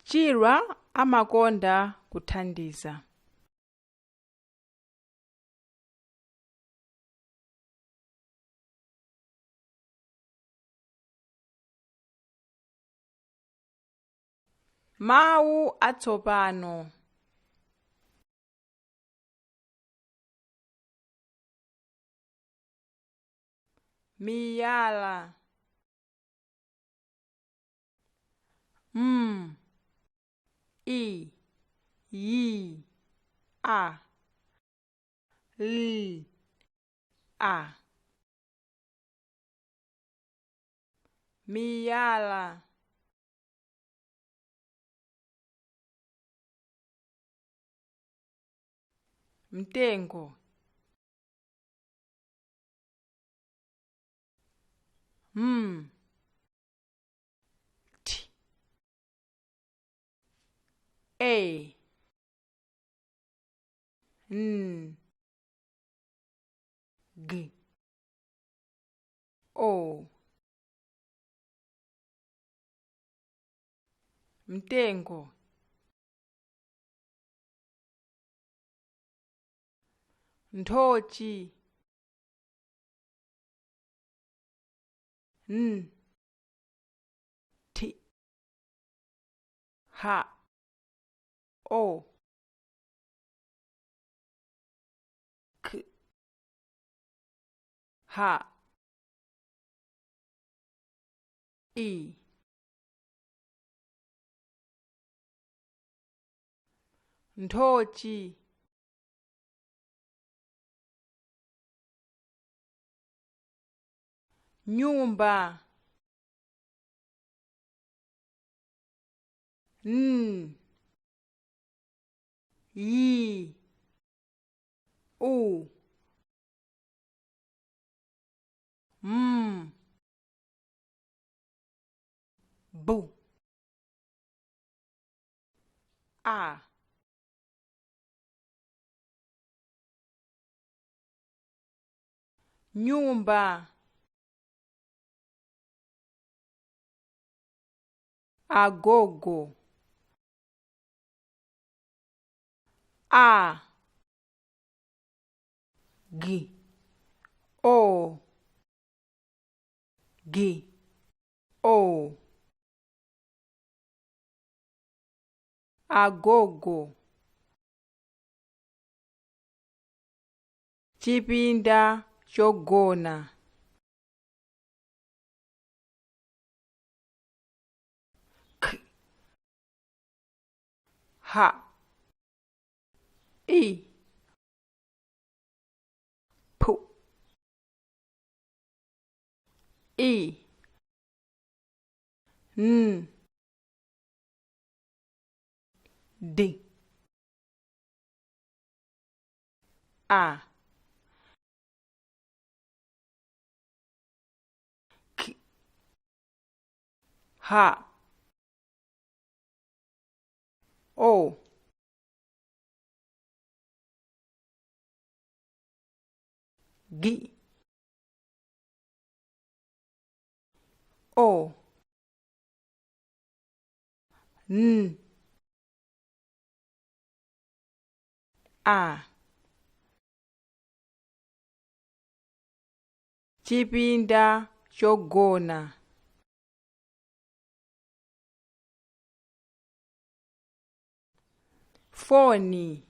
Chirwa amakonda kuthandiza. Mawu atsopano. Miyala. I, yi, a, l, a. Miyala. Mtengo. T, A, N, G, O. Mtengo. Nthochi. N, T, H, O, K, H, I. Nthochi. Nyumba. N, yi, u, bu, a. Nyumba. Agogo. A, G, O, G, O. Agogo. Chipinda chogona. K, H, I, P, I, N, D, A, K, H, O, G, O, N, A. Chipinda chogona. Foni.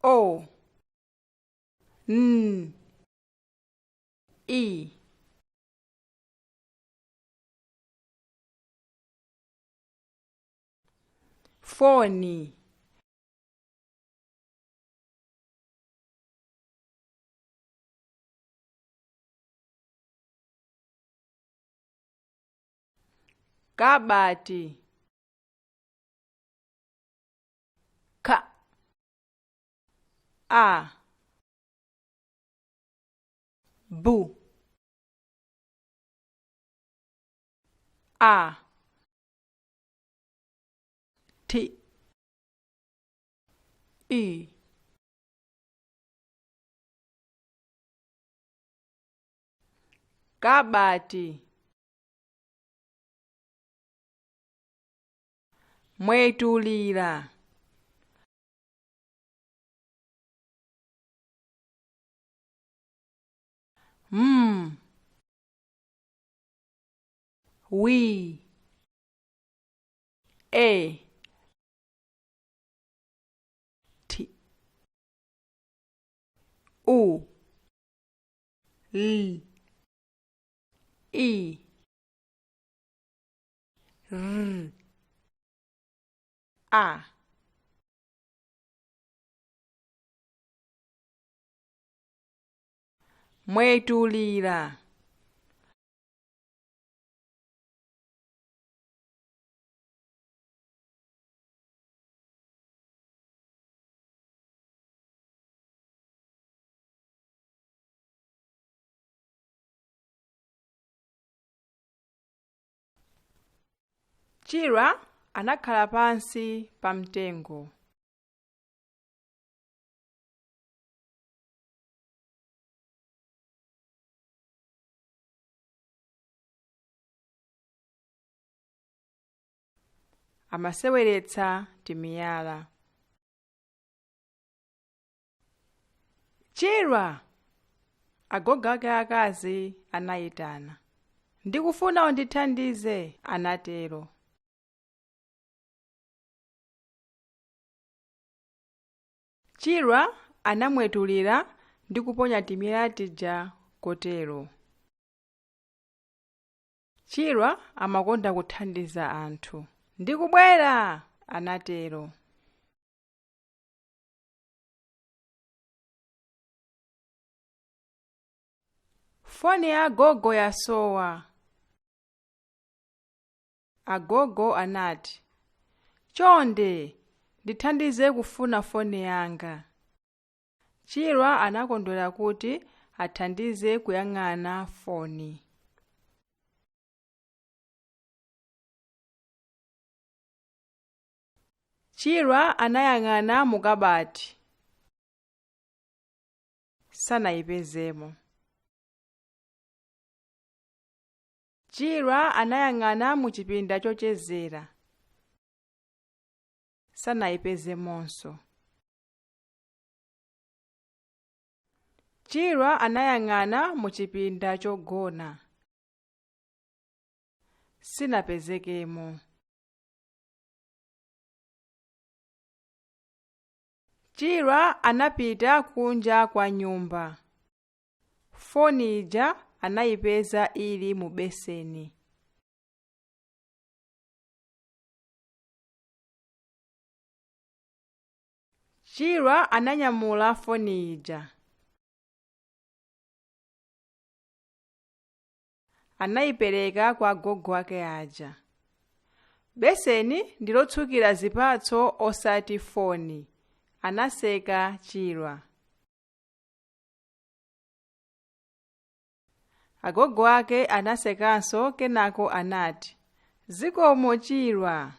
O, N, I. Foni. Kabati. Ka, A, Bu, A, T, I. Kabati. Mwetulira. Wi. E. T. U. L. I. R. A. Mwetulira. Chirwa anakhala pansi pa mtengo. Amaseweretsa timiyala. Chirwa! Agogo ake akazi anayitana. Ndikufuna undithandize, anatero. Chirwa anamwetulira ndi kuponya timiyala tija kotero. Chirwa amakonda kuthandiza anthu. Ndikubwera, anatero. Foni ya agogo yasowa. Agogo anati, chonde, ndithandize kufuna foni yanga. Chirwa anakondwera kuti athandize kuyang'ana foni. Chirwa anayang'ana mu kabati. Sanayipezemo. Chirwa anayang'ana mu chipinda chochezera. Sanayipezemonso. Chirwa anayang'ana mu chipinda chogona. Sinapezekemo. Chirwa anapita kunja kwa nyumba. Foni ija anayipeza ili mu beseni. Chirwa ananyamula foni ija. Anayipereka kwa agogo ake aja. Beseni ndilotsukira zipatso osati foni. Anaseka Chirwa. Agogo ake anasekanso kenako anati, zikomo Chirwa.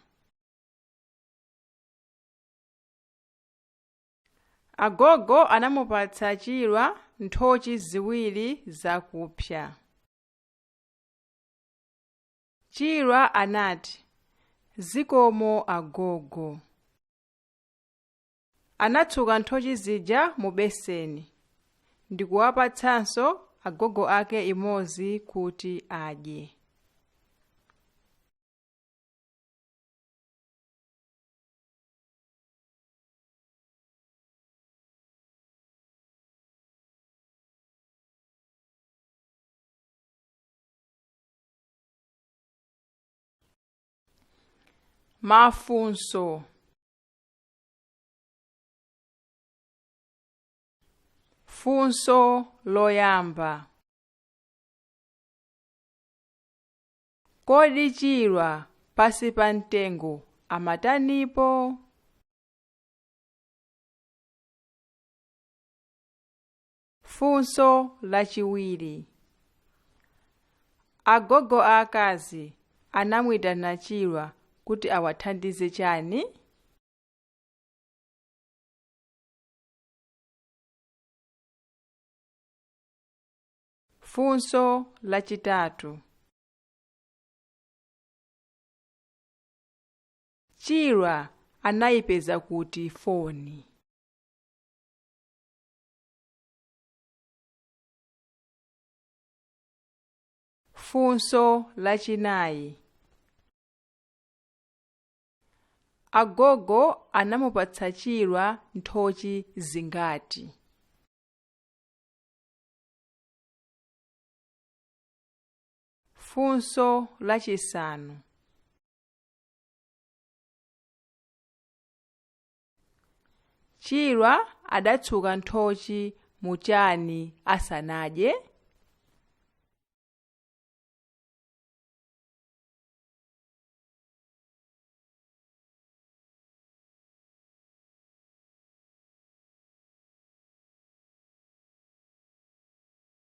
Agogo anamupatsa Chirwa nthochi ziwiri zakupsa. Chirwa anati, zikomo agogo. Anatsuka nthochi zija mu beseni. Ndikuwapatsanso agogo ake imodzi kuti adye. Mafunso. Funso loyamba. Kodi Chirwa pasi pa mtengo amatanipo? Funso lachiwiri. Agogo akazi anamwitana Chirwa kuti awathandize chani? Funso lachitatu. Chirwa anayipeza kuti foni? Funso lachinayi. Agogo anamupatsa Chirwa nthochi zingati? Funso lachisanu. Chirwa adatsuka nthochi muchani asanadye?